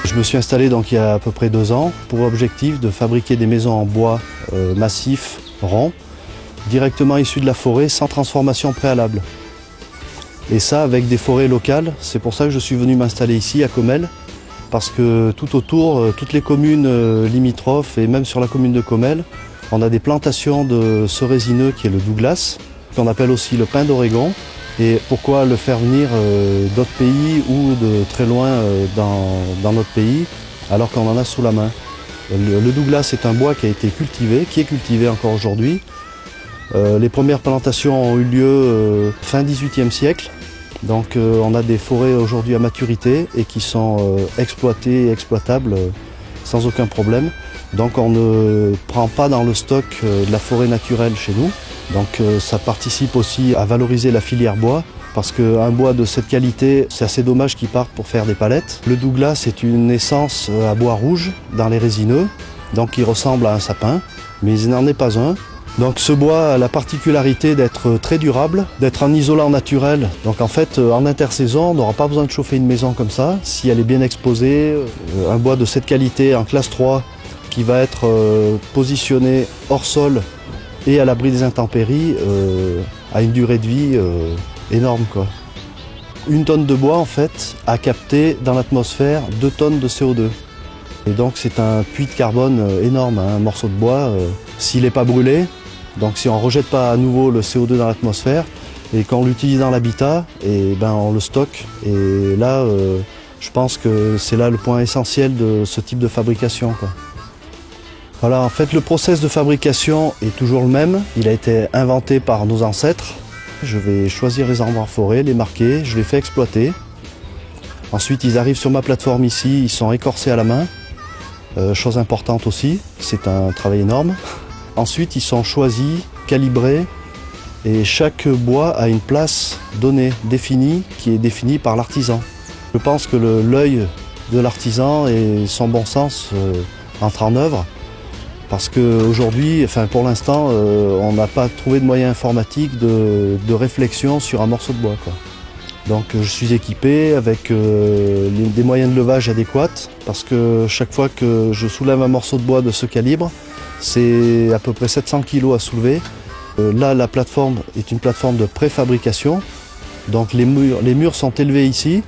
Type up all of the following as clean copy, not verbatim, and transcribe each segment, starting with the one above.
Je me suis installé donc il y a à peu près 2 ans pour objectif de fabriquer des maisons en bois massif, rond, directement issues de la forêt sans transformation préalable. Et ça avec des forêts locales. C'est pour ça que je suis venu m'installer ici à Comelles, parce que tout autour, toutes les communes limitrophes et même sur la commune de Comelles, on a des plantations de ce résineux qui est le Douglas, qu'on appelle aussi le pin d'Oregon. Et pourquoi le faire venir d'autres pays ou de très loin dans notre pays alors qu'on en a sous la main? Le Douglas est un bois qui a été cultivé, qui est cultivé encore aujourd'hui. Les premières plantations ont eu lieu fin XVIIIe siècle. Donc on a des forêts aujourd'hui à maturité et qui sont exploitées et exploitables sans aucun problème. Donc on ne prend pas dans le stock de la forêt naturelle chez nous. Donc ça participe aussi à valoriser la filière bois, parce qu'un bois de cette qualité, c'est assez dommage qu'il parte pour faire des palettes. Le Douglas est une essence à bois rouge dans les résineux, donc il ressemble à un sapin, mais il n'en est pas un. Donc ce bois a la particularité d'être très durable, d'être un isolant naturel. Donc en fait, en intersaison, on n'aura pas besoin de chauffer une maison comme ça, si elle est bien exposée. Un bois de cette qualité en classe 3 qui va être positionné hors sol et à l'abri des intempéries, a une durée de vie énorme, quoi. 1 tonne de bois en fait a capté dans l'atmosphère 2 tonnes de CO2. Et donc c'est un puits de carbone énorme, hein, un morceau de bois. S'il n'est pas brûlé, donc si on ne rejette pas à nouveau le CO2 dans l'atmosphère et qu'on l'utilise dans l'habitat, et ben on le stocke. Et là, je pense que c'est là le point essentiel de ce type de fabrication, quoi. Voilà, en fait le process de fabrication est toujours le même. Il a été inventé par nos ancêtres. Je vais choisir les arbres en forêt, les marquer, je les fais exploiter. Ensuite ils arrivent sur ma plateforme ici, ils sont écorcés à la main. Chose importante aussi, c'est un travail énorme. Ensuite ils sont choisis, calibrés, et chaque bois a une place donnée, définie, qui est définie par l'artisan. Je pense que l'œil de l'artisan et son bon sens entrent en œuvre. Parce qu'aujourd'hui, enfin pour l'instant, on n'a pas trouvé de moyens informatiques de réflexion sur un morceau de bois, quoi. Donc je suis équipé avec des moyens de levage adéquats, parce que chaque fois que je soulève un morceau de bois de ce calibre, c'est à peu près 700 kg à soulever. Là, la plateforme est une plateforme de préfabrication. Donc les murs sont élevés ici,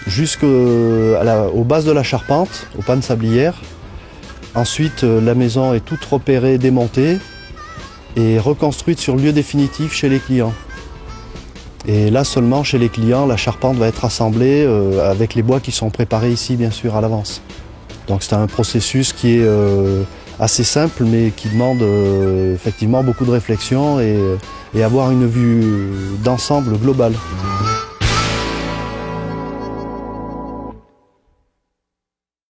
jusqu'aux bases de la charpente, aux pannes sablières. Ensuite, la maison est toute repérée, démontée et reconstruite sur lieu définitif chez les clients. Et là seulement, chez les clients, la charpente va être assemblée avec les bois qui sont préparés ici, bien sûr, à l'avance. Donc c'est un processus qui est assez simple, mais qui demande effectivement beaucoup de réflexion et avoir une vue d'ensemble globale.